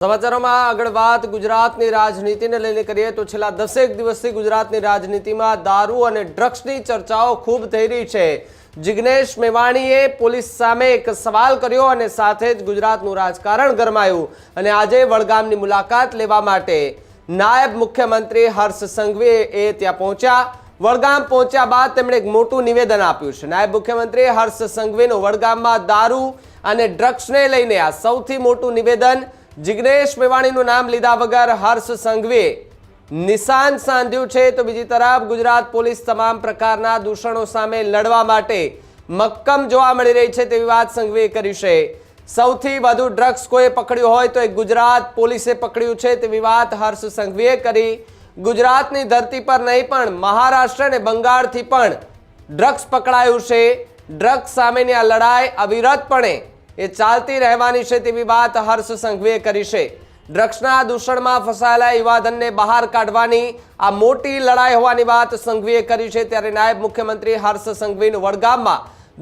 સમાચારોમાં આગળ વાત ગુજરાતની રાજનીતિને લઈને કરીએ તો છેલ્લા 10 દિવસથી ગુજરાતની રાજનીતિમાં દારૂ અને ડ્રગ્સની ચર્ચાઓ ખૂબ થઈ રહી છે। જિગ્નેશ મેવાણીએ પોલીસ સામે એક સવાલ કર્યો અને સાથે જ ગુજરાતનું રાજકારણ ગરમાયું અને આજે વડગામની મુલાકાત લેવા માટે નાયબ મુખ્યમંત્રી હર્ષ સંઘવી ત્યાં પહોંચ્યા। વડગામ પહોંચ્યા બાદ તેમણે એક મોટું નિવેદન આપ્યું છે। નાયબ મુખ્યમંત્રી હર્ષ સંઘવીનું વડગામમાં દારૂ અને ડ્રગ્સને લઈને આ સૌથી મોટું નિવેદન। जिग्नेश मेवाणीનું નામ લીધા વગર હર્ષ સંઘવીએ નિશાન સાધ્યું છે। તો બીજી તરફ ગુજરાત પોલીસ તમામ પ્રકારના દૂષણો સામે લડવા માટે મક્કમ જોવા મળી રહી છે તેવી વાત સંઘવીએ કરી છે। સૌથી વધુ ડ્રગ્સ કોઈ પકડ્યું હોય તો એ ગુજરાત પોલીસે પકડ્યું છે તેવી વાત હર્ષ સંઘવીએ કરી। ગુજરાતની ધરતી પર નહીં પણ મહારાષ્ટ્ર અને બંગાળથી પણ ડ્રગ્સ પકડાયું છે। ડ્રગ્સ સામેની આ લડાઈ અવિરતપણે એ ચાલતી રહેવાની છે તેવી વાત હર્ષ સંઘવીએ કરી છે। ડ્રગ્સના દૂષણમાં ફસાયેલા યુવાધનને બહાર કાઢવાની આ મોટી લડાઈ હોવાની વાત સંઘવીએ કરી છે। ત્યારે નાયબ મુખ્યમંત્રી હર્ષ સંઘવીનું વડગામમાં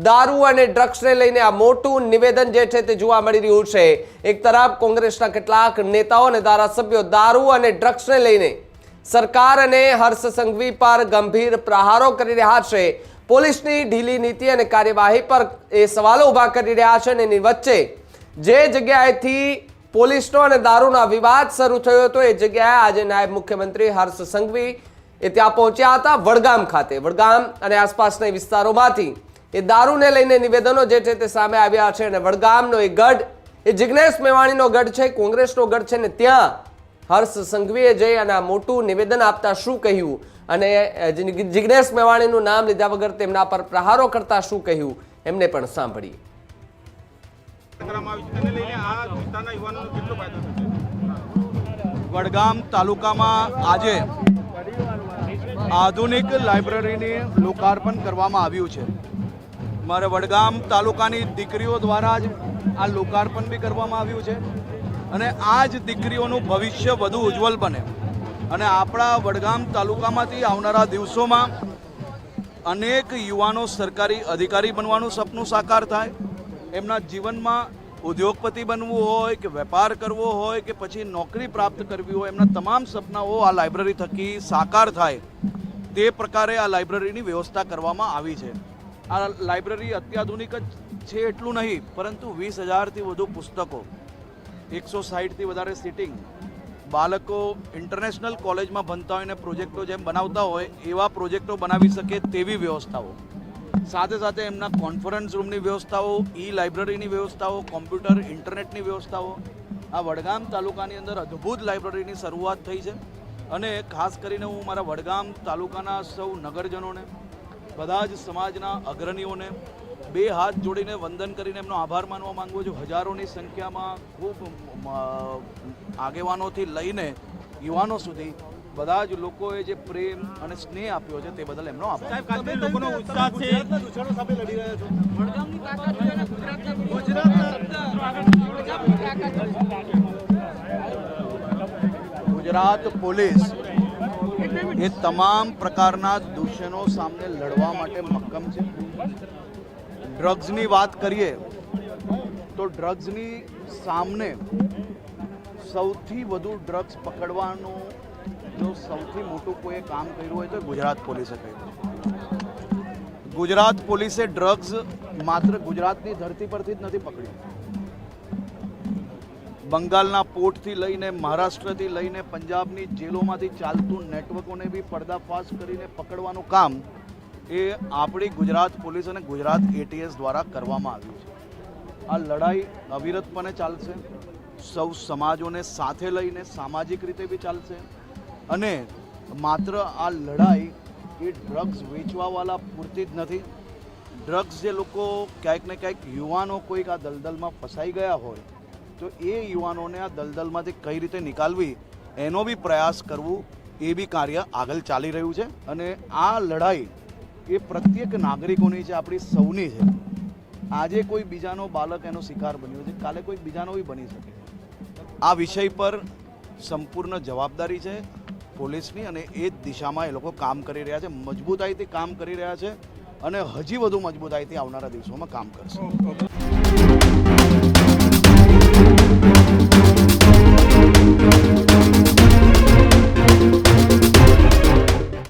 દારૂ અને ડ્રગ્સને લઈને આ મોટું નિવેદન જે છે તે જોવા મળી રહ્યું છે। એક તરફ કોંગ્રેસના કેટલાક નેતાઓ અને ધારાસભ્યો દારૂ અને ડ્રગ્સને લઈને સરકાર અને હર્ષ સંઘવી પર ગંભીર પ્રહારો કરી રહ્યા છે। પોલીસની ઢીલી નીતિ અને કાર્યવાહી પર એ સવાલો ઊભા કરી રહ્યા છે અને એની વચ્ચે જે જગ્યાએથી પોલીસનો અને દારૂનો વિવાદ શરૂ થયો હતો એ જગ્યાએ આજે નાયબ મુખ્યમંત્રી હર્ષ સંઘવી એ ત્યાં પહોંચ્યા હતા। વડગામ ખાતે વડગામ અને આસપાસના વિસ્તારોમાંથી એ દારૂને લઈને નિવેદનો જે છે તે સામે આવ્યા છે અને વડગામનો એ ગઢ એ જિગ્નેશ મેવાણીનો ગઢ છે, કોંગ્રેસનો ગઢ છે ને ત્યાં હર્ષ સંઘવીએ જઈ અને આ મોટું નિવેદન આપતા શું કહ્યું અને જિગ્નેશ મેવાણીનું નામ લીધા વગર તેમના પર પ્રહારો કરતા શું કહ્યું એમને પણ સાંભળીએ। વડગામ તાલુકામાં આજે આધુનિક લાઇબ્રેરીની લોકાર્પણ કરવામાં આવ્યું છે। મારે વડગામ તાલુકાની દીકરીઓ દ્વારા જ આ લોકાર્પણ બી કરવામાં આવ્યું છે અને આ જ દીકરીઓનું ભવિષ્ય વધુ ઉજ્જવલ બને અને આપણા વડગામ તાલુકામાંથી આવનારા દિવસોમાં અનેક યુવાનો સરકારી અધિકારી બનવાનું સપનું સાકાર થાય। એમના જીવનમાં ઉદ્યોગપતિ બનવું હોય કે વેપાર કરવો હોય કે પછી નોકરી પ્રાપ્ત કરવી હોય, એમના તમામ સપનાઓ આ લાઇબ્રેરી થકી સાકાર થાય તે પ્રકારે આ લાઇબ્રેરીની વ્યવસ્થા કરવામાં આવી છે। આ લાઇબ્રેરી અત્યાધુનિક જ છે એટલું નહીં, પરંતુ 20,000થી વધુ પુસ્તકો, 160થી વધારે સિટિંગ, બાળકો ઇન્ટરનેશનલ કોલેજમાં ભણતા હોય ને પ્રોજેક્ટો જેમ બનાવતા હોય એવા પ્રોજેક્ટો બનાવી શકે તેવી વ્યવસ્થાઓ, સાથે સાથે એમના કોન્ફરન્સ રૂમની વ્યવસ્થાઓ, લાઇબ્રેરીની વ્યવસ્થાઓ, કોમ્પ્યુટર ઇન્ટરનેટની વ્યવસ્થાઓ, આ વડગામ તાલુકાની અંદર અદ્ભુત લાઇબ્રેરીની શરૂઆત થઈ છે। અને ખાસ કરીને હું મારા વડગામ તાલુકાના સૌ નગરજનોને, બધા જ સમાજના અગ્રણીઓને બે હાથ જોડીને વંદન કરીને એમનો આભાર માનવા માંગુ છું। હજારોની સંખ્યામાં ખૂબ આગેવાનોથી લઈને યુવાનો સુધી બધા જ લોકોએ જે પ્રેમ અને સ્નેહ આપ્યો છે તે બદલ એમનો આભાર। ગુજરાત પોલીસ એ તમામ પ્રકારના દૂષણો સામે લડવા માટે મક્કમ છે। ડ્રગ્સની વાત કરીએ તો ડ્રગ્સની સામે સૌથી વધુ ડ્રગ્સ પકડવાનું જો સૌથી મોટું કોઈ કામ કર્યું હોય તો ગુજરાત પોલીસે કર્યું। ગુજરાત પોલીસે ડ્રગ્સ માત્ર ગુજરાતની ધરતી પરથી જ નથી પકડ્યું, બંગાળના પોર્ટથી લઈને મહારાષ્ટ્રથી લઈને પંજાબની જેલોમાંથી ચાલતું નેટવર્કોને બી પર્દાફાશ કરીને પકડવાનું કામ એ આપણી ગુજરાત પોલીસ અને ગુજરાત ATS દ્વારા કરવામાં આવ્યું છે। આ લડાઈ અવિરતપણે ચાલશે, સૌ સમાજોને સાથે લઈને સામાજિક રીતે બી ચાલશે અને માત્ર આ લડાઈ એ ડ્રગ્સ વેચવાવાળા પૂરતી જ નથી। ડ્રગ્સ જે લોકો ક્યાંક ને ક્યાંક યુવાનો કોઈક આ દલદલમાં ફસાઈ ગયા હોય તો એ યુવાનોને આ દલદલમાંથી કઈ રીતે નિકાલવી એનો બી પ્રયાસ કરવું એ બી કાર્ય આગળ ચાલી રહ્યું છે અને આ લડાઈ એ પ્રત્યેક નાગરિકોની છે, આપણી સૌની છે। આજે કોઈ બીજાનો બાળક એનો શિકાર બન્યો છે, કાલે કોઈ બીજાનો બી બની શકે। આ વિષય પર સંપૂર્ણ જવાબદારી છે પોલીસની અને એ જ દિશામાં એ લોકો કામ કરી રહ્યા છે, મજબૂતાઈથી કામ કરી રહ્યા છે અને હજી વધુ મજબૂતાઈથી આવનારા દિવસોમાં કામ કરશે।